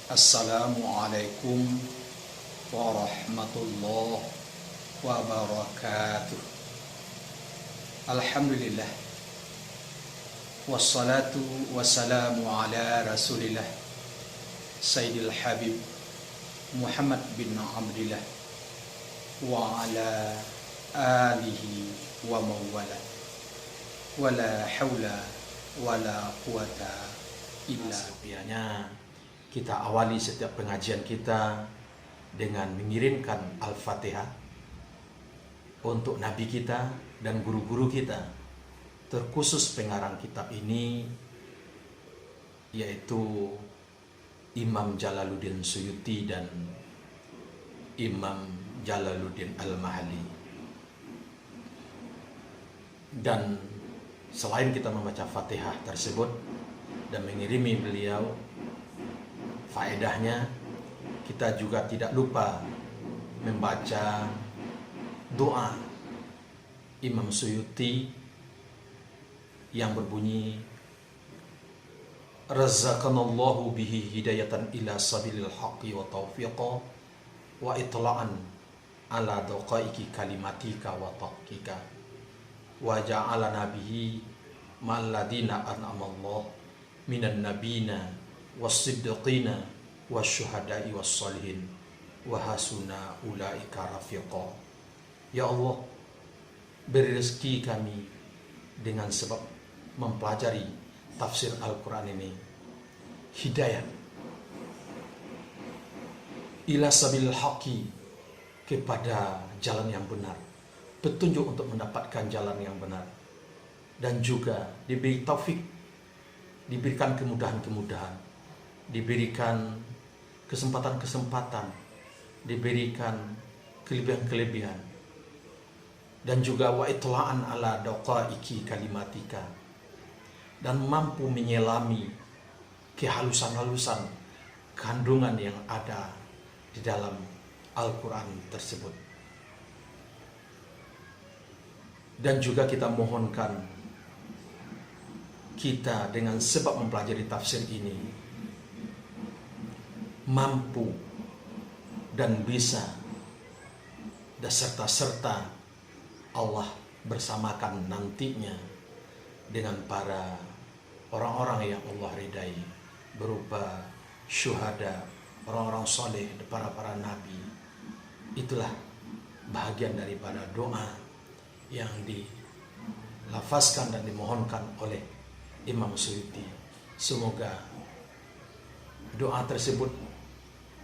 Assalamualaikum warahmatullahi wabarakatuh. Alhamdulillah, wassalatu wassalamu ala rasulillah Sayyidil Habib Muhammad bin Abdillah wa ala alihi wa mawala wala hawla wala quwata illa billah. Kita awali setiap pengajian kita dengan mengirimkan Al-Fatihah untuk Nabi kita dan guru-guru kita, terkhusus pengarang kitab ini yaitu Imam Jalaluddin Suyuti dan Imam Jalaluddin Al-Mahalli. Dan selain kita membaca Fatihah tersebut dan mengirimi beliau faedahnya, kita juga tidak lupa membaca doa Imam Suyuti yang berbunyi, Razaqanallahu bihi hidayatan ila sabilil haqqi wa taufiqa wa itla'an ala daqaiki kalimatika wa taqika wa ja'alana bihi ma'alladina an'amallahu minan nabina was-siddiqina wasyuhada'i was-solihin wa hasuna ulaika rafiqa. Ya Allah, beri rezeki kami dengan sebab mempelajari tafsir Al-Quran ini hidayah ila sabil haqqi, kepada jalan yang benar, petunjuk untuk mendapatkan jalan yang benar, dan juga diberi taufik, diberikan kemudahan-kemudahan, diberikan kesempatan-kesempatan, diberikan kelebihan-kelebihan, dan juga wa itla'an ala daqaiki kalimatika, dan mampu menyelami kehalusan-halusan kandungan yang ada di dalam Al-Quran tersebut. Dan juga kita mohonkan kita dengan sebab mempelajari tafsir ini mampu dan bisa dan serta-serta Allah bersamakan nantinya dengan para orang-orang yang Allah ridai, berupa syuhada, orang-orang soleh, para nabi. Itulah bahagian daripada doa yang dilafazkan dan dimohonkan oleh Imam Suyuti. Semoga doa tersebut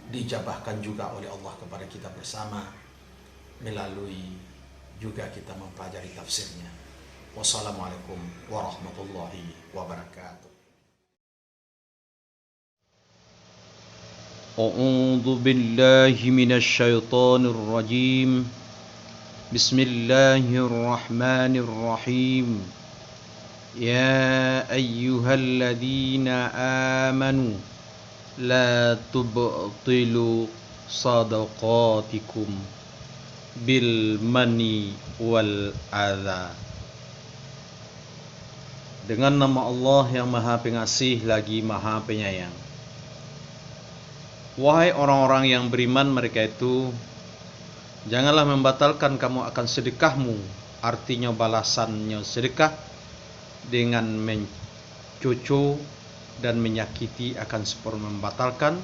dijabahkan juga oleh Allah kepada kita bersama melalui juga kita mempelajari tafsirnya. Wassalamualaikum warahmatullahi wabarakatuh. A'udzu billahi minasy syaithanir rajim. Bismillahirrahmanirrahim. Ya ayyuhalladzina amanu la tubtilu sadaqatikum bil mani wal adha. Dengan nama Allah yang Maha Pengasih lagi Maha Penyayang. Wahai orang-orang yang beriman, mereka itu janganlah membatalkan kamu akan sedekahmu, artinya balasannya sedekah, dengan mencucu dan menyakiti akan seperti membatalkan,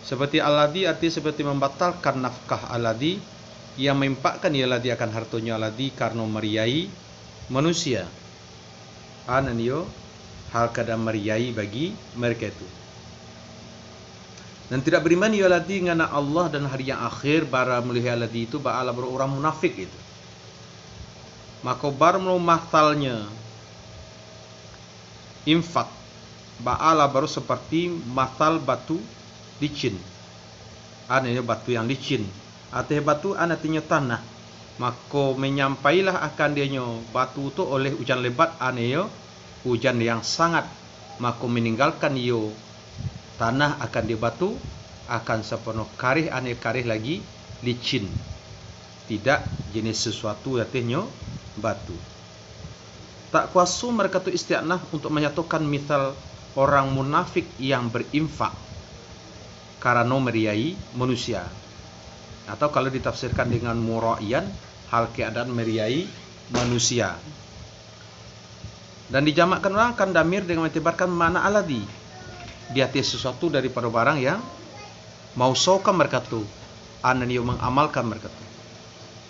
seperti alladhi, arti seperti membatalkan nafkah alladhi, yang menginfakkan ia alladhi akan hartonya alladhi karena meriai manusia. Ananio hal kadang meriai bagi mereka itu. Dan tidak beriman ia alladhi ngana Allah dan hari yang akhir, bara melihat alladhi itu ba'ala berorang munafik itu. Maka bar matalnya infak ba'ala baru seperti matal batu licin. Ananya batu yang licin. Artinya batu artinya tanah. Maka menyampailah akan dianya batu itu oleh hujan lebat, ananya hujan yang sangat. Maka meninggalkan iyo tanah akan di batu akan sepenuh karih, aneh karih lagi licin. Tidak jenis sesuatu artinya batu. Tak kuasa mereka itu isti'anah untuk menyatukan misal orang munafik yang berinfak karena meriai manusia. Atau kalau ditafsirkan dengan mura'ian, hal keadaan meriai manusia. Dan dijamakkan orang akan damir dengan mengetibarkan mana aladi, di atas sesuatu daripada barang yang mau saukan mereka tu, anan yang mengamalkan mereka tu.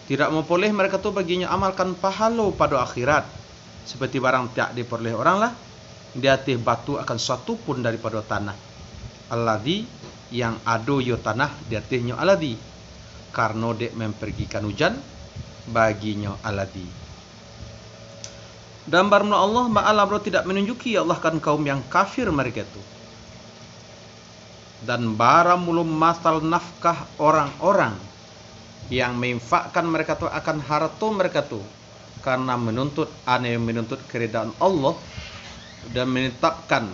Tidak memboleh mereka tu baginya amalkan pahala pada akhirat, seperti barang tak diperoleh orang lah, di atas batu akan suatu pun daripada tanah. Aladi yang ado yo tanah di atasnya aladi, karena dek mempergikan hujan baginya aladi. Dan barna Allah Ta'ala tidak menunjuki Allah kan kaum yang kafir mereka itu. Dan bara mulum masal nafkah orang-orang yang menginfakkan mereka itu akan harta mereka itu karena menuntut keridaan Allah dan menetapkan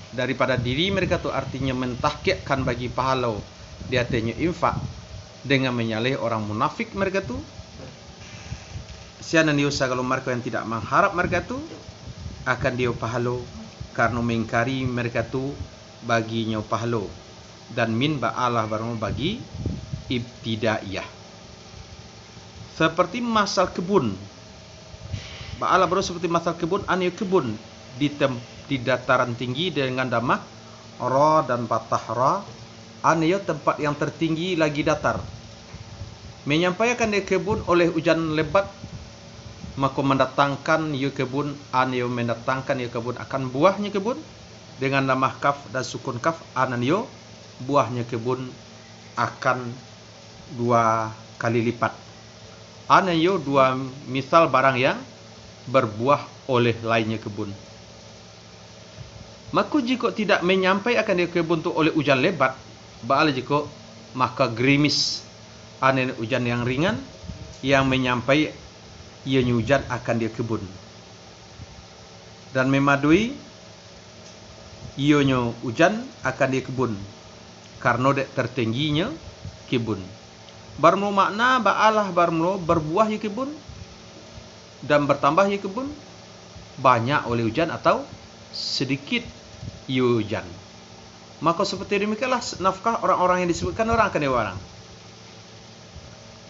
daripada diri mereka itu, artinya mentahqiqkan bagi pahala di atasnya infak dengan menyalih orang munafik mereka itu. Sianan dia kalau mereka yang tidak mengharap mereka itu akan dia pahala karena mengingkari mereka itu baginya pahala. Dan min ba'alah barang bagi ibtidaiyah. Seperti masal kebun. Ba'alah baru seperti masal kebun, ane kebun di dataran tinggi dengan damah ra dan patah ra, ane tempat yang tertinggi lagi datar. Menyampaikan dia kebun oleh hujan lebat, maka mendatangkan ia kebun, ane mendatangkan ia kebun akan buahnya kebun dengan damah kaf dan sukun kaf, anan yo buahnya kebun akan 2 kali lipat. Anayo 2 misal barang yang berbuah oleh lainnya kebun. Maka jika tidak menyampaikan dia kebun tu oleh hujan lebat, ba'al jika maka gerimis ane hujan yang ringan yang menyampai ianya hujan akan dia kebun. Dan memadui ianya hujan akan dia kebun karena dek tertingginya kebun. Barmlo makna ba'alah barmlo berbuah ya kebun dan bertambah ya kebun, banyak oleh hujan atau sedikit ya hujan. Maka seperti demikianlah nafkah orang-orang yang disebutkan orang akan orang.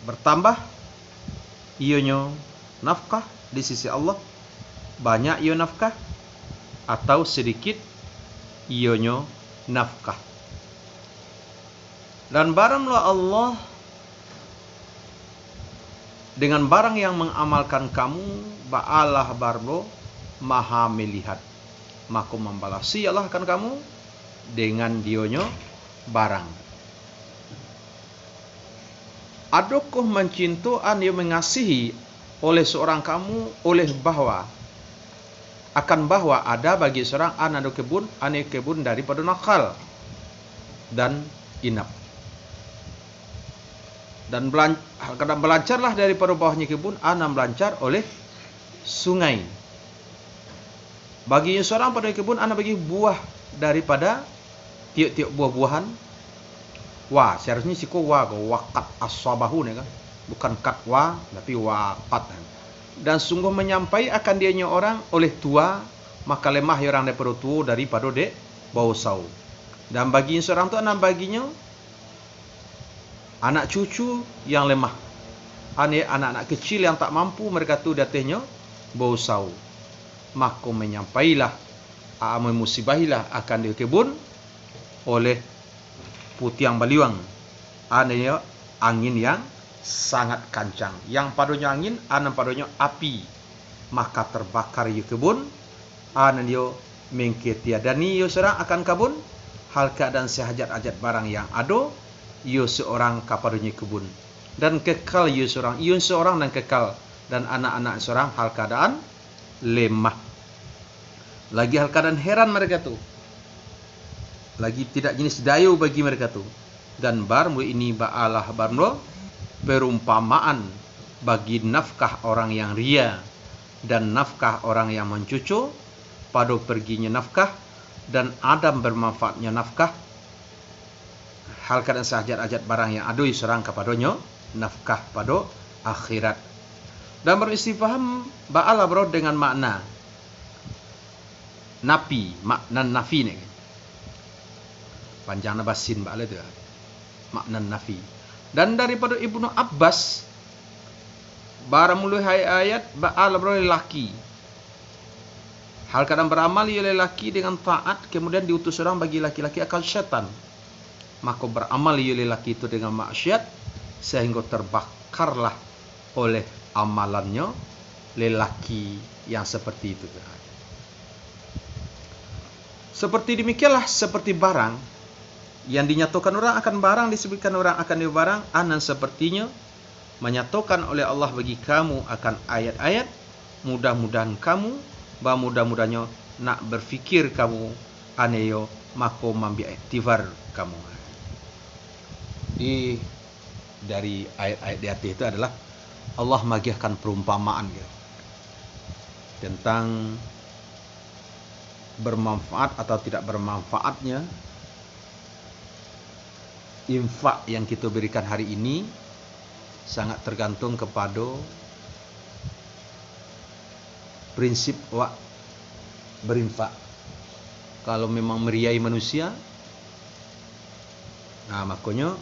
Bertambah ianya nafkah di sisi Allah, banyak ia nafkah atau sedikit ianya nafkah. Dan baranglah Allah dengan barang yang mengamalkan kamu, ba'alah barlo maha melihat, maka membalasi Allah akan kamu dengan dionyo barang. Adakah mencintaan yang mengasihi oleh seorang kamu oleh bahwa akan bahwa ada bagi seorang anak kebun daripada nakal dan inap. Dan kadang melancarlah daripada bawahnya kebun, ana melancar oleh sungai. Bagi seorang pada kebun, ana bagi buah daripada tiap-tiap buah-buahan. Wah, seharusnya siko wakat aswabahu kan, bukan katwa tapi wakat. Dan sungguh menyampai akan dianya orang oleh tua, maka lemah orang daripada tua daripada dek bau sau. Dan bagi seorang tu ana baginya anak cucu yang lemah, anak-anak kecil yang tak mampu, mereka tu datanya bau sau. Maka menyampailah, memusibahilah akan dia kebun oleh putiang baliwang, ananya angin yang sangat kancang, yang padanya angin, anan padanya api, maka terbakar ia kebun, anan dia mengketiadani ia serang akan kebun, hal keadaan sehajat-ajat barang yang ada, ia seorang kapadunya kebun dan kekal ia seorang dan kekal, dan anak-anak seorang hal keadaan lemah. Lagi hal keadaan heran mereka tu, lagi tidak jenis dayu bagi mereka tu. Dan barmu ini ba'alah barmu perumpamaan bagi nafkah orang yang ria dan nafkah orang yang mencucu, pada perginya nafkah dan adam bermanfaatnya nafkah, hal keadaan sehajat-ajat barang yang adui serang kepadanya nafkah pada akhirat. Dan beristifham ba'ala bro dengan makna nafi, makna nafi ni. panjangna basin ba'ala itu makna nafi. Dan daripada Ibnu Abbas bara mulai ayat ba'ala beroleh laki. Hal kadang beramal ia lelaki dengan taat, kemudian diutus orang bagi laki-laki akal syaitan. Maka beramal ia lelaki itu dengan maksiat, sehingga terbakarlah oleh amalannya lelaki yang seperti itu. Seperti demikianlah seperti barang yang dinyatakan orang akan barang, disebutkan orang akan barang, anan sepertinya menyatakan oleh Allah bagi kamu akan ayat-ayat, mudah-mudahan kamu mudah-mudahnya nak berfikir kamu aneyo mako mambi iktibar kamu. Dari ayat-ayat di atas itu adalah Allah magiahkan perumpamaan ya, tentang bermanfaat atau tidak bermanfaatnya infak yang kita berikan hari ini sangat tergantung kepada prinsip berinfak. Kalau memang meriai manusia, nah makanya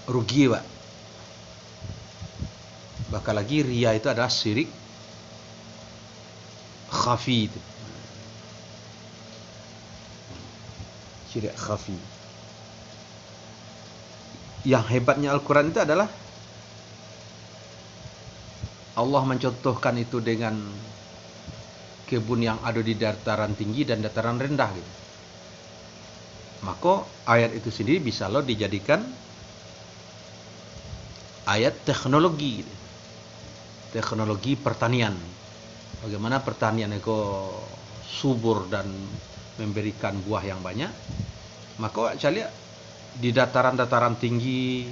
rugi Pak. Bakal lagi ria itu adalah syirik khafi itu. Syirik khafi. Yang hebatnya Al-Quran itu adalah Allah mencontohkan itu dengan kebun yang ada di dataran tinggi dan dataran rendah gitu. Maka ayat itu sendiri bisa lo dijadikan ayat teknologi gitu. Teknologi pertanian. Bagaimana pertanian itu subur dan memberikan buah yang banyak. Maka saya lihat di dataran-dataran tinggi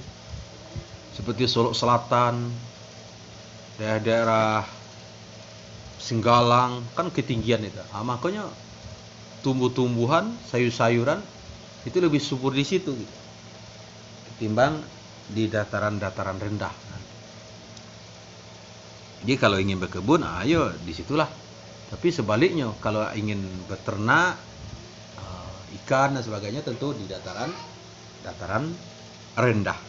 seperti Solo Selatan, daerah-daerah Singgalang kan ketinggian itu. Makanya tumbuh-tumbuhan, sayur-sayuran itu lebih subur di situ gitu, ketimbang di dataran-dataran rendah. Jadi kalau ingin berkebun, ayo disitulah. Tapi sebaliknya kalau ingin beternak ikan dan sebagainya, tentu di dataran rendah.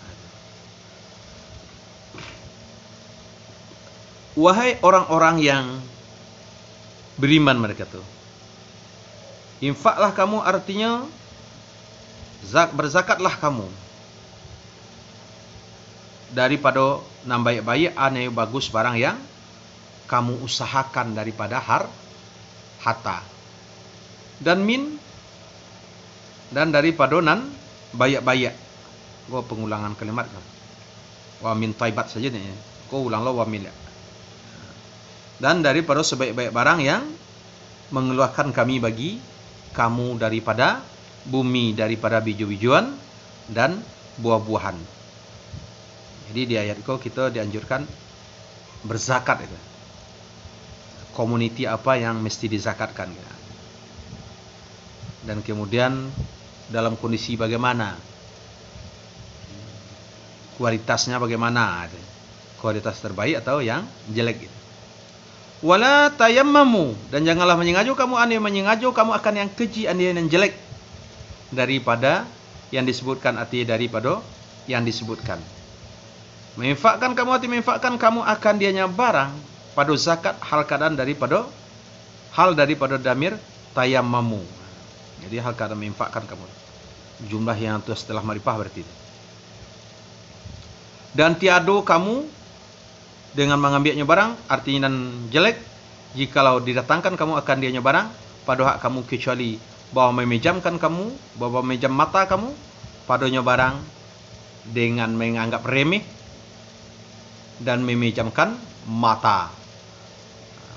Wahai orang-orang yang beriman, mereka tuh, infaklah kamu, artinya berzakatlah kamu daripada nambaik baik aneh bagus barang yang kamu usahakan daripada harta, dan daripada nan bayak-bayak. Gua pengulangan kalimat kan. Wa min taibat saja nih. Kau ulanglah wa min. Dan daripada sebaik-baik barang yang mengeluarkan kami bagi kamu daripada bumi, daripada biju-bijuan dan buah-buahan. Jadi di ayat itu kita dianjurkan berzakat itu. Community apa yang mesti dizakatkan. Dan kemudian dalam kondisi bagaimana, kualitasnya bagaimana, kualitas terbaik atau yang jelek gitu. Wala tayammamu, dan janganlah menyengaja kamu akan yang keji, yang jelek daripada yang disebutkan, daripada yang disebutkan. Menginfakkan kamu akan dianya barang pada zakat hal keadaan daripada damir tayammamu. Jadi hal keadaan menginfakkan kamu, jumlah yang itu setelah marifah berarti. Dan tiado kamu dengan mengambilnya barang, artinya dan jelek, jikalau didatangkan kamu akan dianya barang pada hak kamu, kecuali bahwa memejam mata kamu padanya barang dengan menganggap remeh dan memejamkan mata.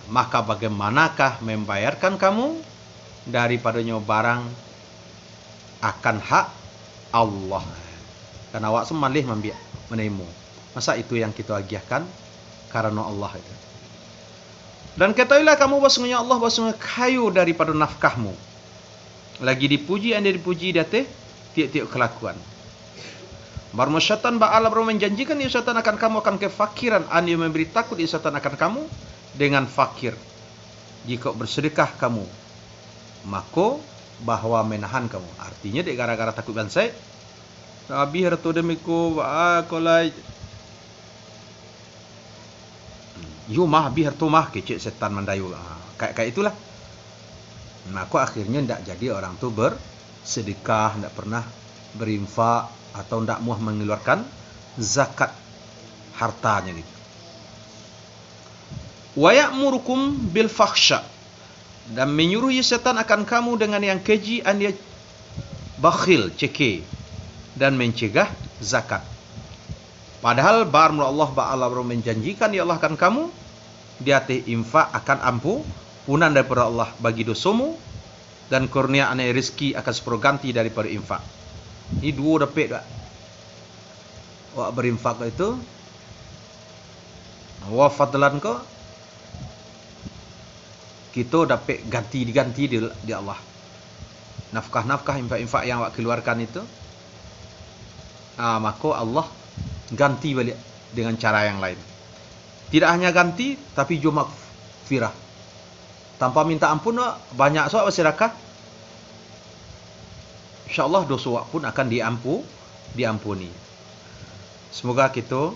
Maka bagaimanakah membayarkan kamu daripadanya barang akan hak Allah, karena awak semalih menemu. Masa itu yang kita agiahkan karena Allah itu. Dan ketahuilah kamu bahwasanya Allah kayu daripada nafkahmu. Lagi dipuji anda dipuji date tiap-tiap kelakuan. Baru syaitan ba'ala baru menjanjikan dia syaitan akan kamu akan kefakiran, anda memberi takut dia syaitan akan kamu dengan fakir. Jika bersedekah kamu, maka bahwa menahan kamu. Artinya dek gara-gara takut bansai. Sabi harto demiku kolai. Yo mah bi harto mah kecek setan mandayu. Kayak itulah. Maka akhirnya ndak jadi orang tuh bersedekah, ndak pernah berinfak atau ndak mau mengeluarkan zakat hartanya gitu. Wa ya'murukum bil fakhsya, dan menyuruh setan akan kamu dengan yang keji, an dia bakhil, ceke, dan mencegah zakat. Padahal barmul Allah ba'ala menjanjikan ya Allah akan kamu dia teh infak akan ampunan daripada Allah bagi dosamu, dan kurnia ane rezeki akan seperganti daripada infak. Ini dua dapat tak? Wak berinfak itu wa fadlan ko kita dapat diganti di Allah. Nafkah infak yang awak keluarkan itu, maka Allah ganti balik dengan cara yang lain. Tidak hanya ganti, tapi juga makfirah. Tanpa minta ampun, banyak soal sedekah. InsyaAllah dosa awak pun akan diampuni. Semoga kita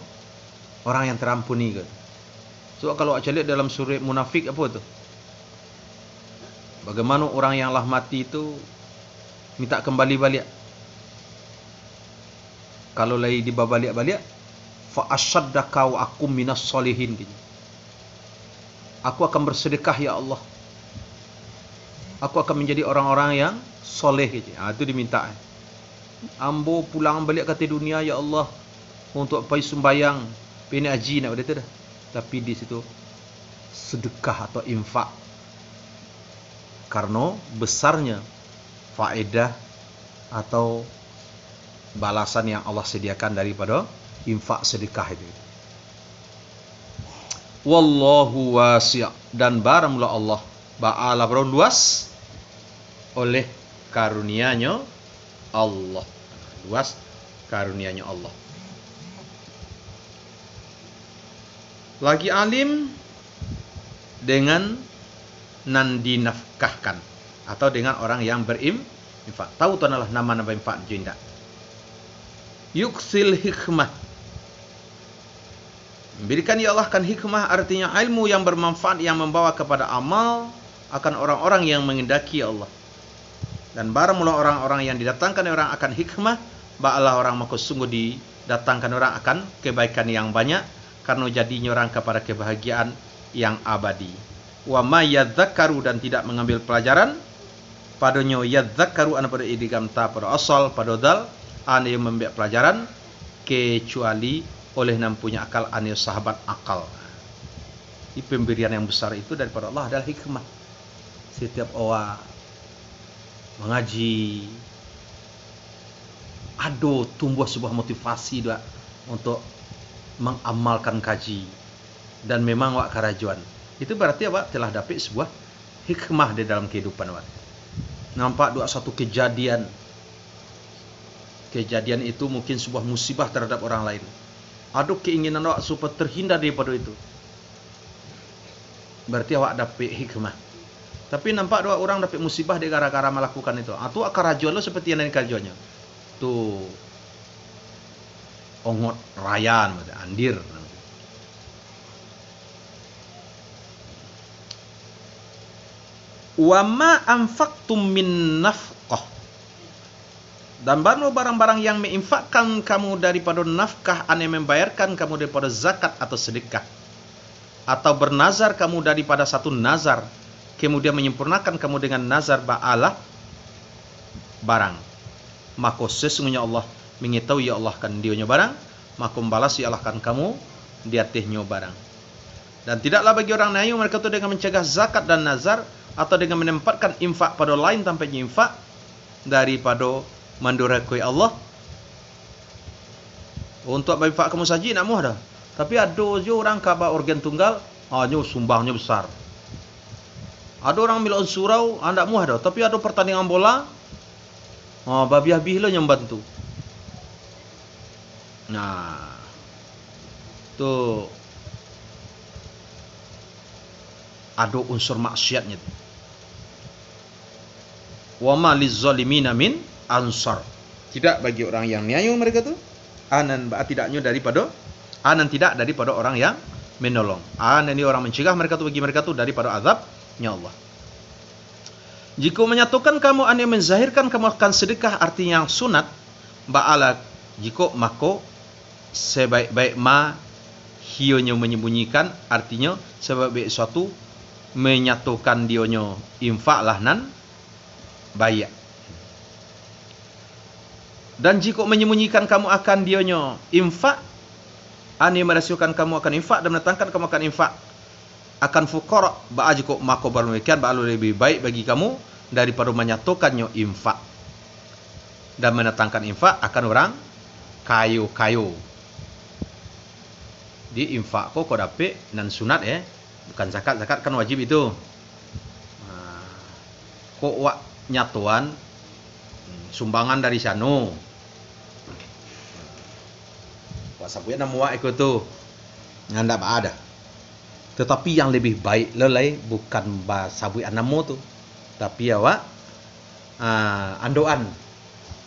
orang yang terampuni. So kalau awak lihat dalam surah Munafik apa tu? Bagaimana orang yang lah mati itu minta kembali balik. Kalau lagi dibalik fa asyaddaka wa akum minas solihin gitu. Aku akan bersedekah ya Allah. Aku akan menjadi orang-orang yang soleh gitu. Itu diminta. Ambo pulang balik ke dunia ya Allah untuk pergi sembayang, pergi haji nak betul dah. Tapi di situ sedekah atau infak. Karena besarnya faedah atau balasan yang Allah sediakan daripada infak sedekah itu. Wallahu wasi', dan baramula Allah ba'ala luas oleh karunia-Nya Allah. Luas karunia-Nya Allah. Lagi alim dengan nan dinafkahkan atau dengan orang yang berinfak. Tahu tu adalah nama infak jinda. Yuksil hikmah, berikan ya Allah kan hikmah, artinya ilmu yang bermanfaat yang membawa kepada amal akan orang-orang yang mengendaki Allah. Dan baramula orang-orang yang didatangkan orang akan hikmah, ba'alah orang maka sungguh didatangkan orang akan kebaikan yang banyak, karena jadinya orang kepada kebahagiaan yang abadi. Wa ma yadzakaru, dan tidak mengambil pelajaran padanya yadzakaru ana pada idgham ta pada asal pada dal ana yang mengambil pelajaran kecuali oleh yang punya akal, ana sahabat akal. Ini pemberian yang besar itu daripada Allah adalah hikmah. Setiap orang mengaji ada tumbuh sebuah motivasi doa untuk mengamalkan kaji, dan memang wak karajuan. Itu berarti awak telah dapat sebuah hikmah di dalam kehidupan awak. Nampak dua satu kejadian. Kejadian itu mungkin sebuah musibah terhadap orang lain. Ada keinginan awak supaya terhindar daripada itu. Berarti awak dapat hikmah. Tapi nampak dua orang dapat musibah di gara-gara melakukan itu. Atau karajuan lo seperti yang karajuannya. Tu ongot rayan, andir. Wa ma anfaqtum min nafqah, dan barang-barang yang menginfakkan kamu daripada nafkah, ane membayarkan kamu daripada zakat atau sedekah, atau bernazar kamu daripada satu nazar, kemudian menyempurnakan kamu dengan nazar ba'alah barang, maka sesungguhnya Allah mengetahui ya Allah kan dionya barang, maka membalas ya Allah kan kamu di atasnya barang. Dan tidaklah bagi orang nayu mereka itu dengan mencegah zakat dan nazar, atau dengan menempatkan infak pada lain tanpa infak daripada mendurhakai Allah. Untuk infak kamu saja nak muah dah. Tapi ada je orang kabar organ tunggal, hanya sumbangnya besar. Ada orang milik surau, tak muah dah. Tapi ada pertandingan bola, babi-babi lah yang bantu. Nah, tu ada unsur maksiatnya tu. wa ma lizzalimina min ansar. Tidak bagi orang yang niayu mereka tu anan tidaknya daripada orang yang menolong. Ini orang mencegah mereka tu bagi mereka tu daripada azabnya Allah. Jika menyatukan kamu ane menzahirkan kamu akan sedekah artinya yang sunat ba'ala jika mako sebaik-baik ma hionya menyembunyikan artinya sebaik-baik suatu menyatukan dionyo infak lah nan bayar. Dan jika menyembunyikan kamu akan dionyo infak ane merahsiakan kamu akan infak dan mendatangkan kamu akan infak akan fuqara ba'a jika mako bermemikian ba'a lebih baik bagi kamu daripada menyatukannya infak dan mendatangkan infak akan orang kayu-kayu. Di infak kok dapat nan sunat bukan zakat kan wajib itu. Kok wak nyatuan sumbangan dari sano. Wak sabuya nama wak ikut tu ngandak ada. Tetapi yang lebih baik lelai bukan sabuya namo tu, tapi awak andoan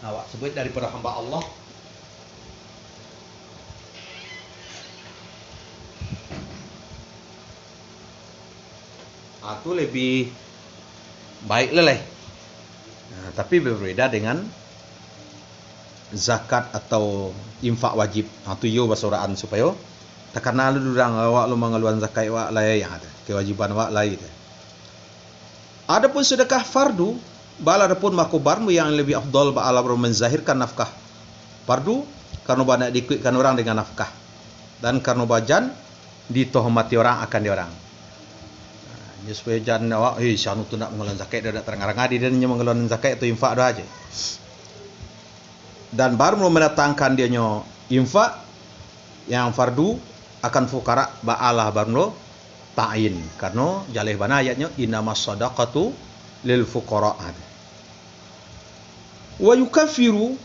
awak sebut daripada hamba Allah. Itu lebih baik lelai. Tapi berbeda dengan zakat atau infak wajib. Itu yo basuraan supaya tak kenal lu durang awak lu mengeluarkan zakat awak lain yang ada. Kewajiban awak lain. Adapun sedekah fardu, bala adapun makubarmu yang lebih afdal bala menzahirkan nafkah fardu karena banyak diikutkan orang dengan nafkah dan karena bajan ditohmati orang akan dia orang. Supaya jangan awak syanu tu nak mengeluarkan zakat dia tak terang-terang adi dia hanya mengeluarkan zakat itu infak dah aja. Dan baru mendatangkan dia nyo infak yang fardu akan fukara ba'alah baru ta'in karena jalih bana ayatnya innamas sadaqatu lil fuqara. Wa yukaffiru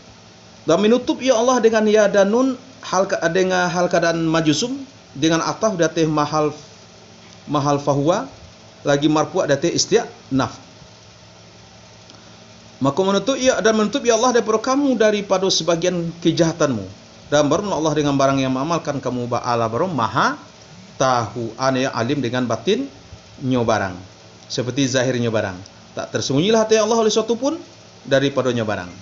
dan menutup ya Allah dengan ya dan nun dengan hal keadaan majusum dengan ataf datih mahal fahuwa lagi marfu' datih isti'naf. Maka menutup ya Allah daripada kamu daripada sebagian kejahatanmu dan baru Allah dengan barang yang mengamalkan kamu ba'ala baru maha tahu ane alim dengan batin nyo barang seperti zahirnya barang tak tersembunyilah hati Allah oleh suatu pun daripadanya barang.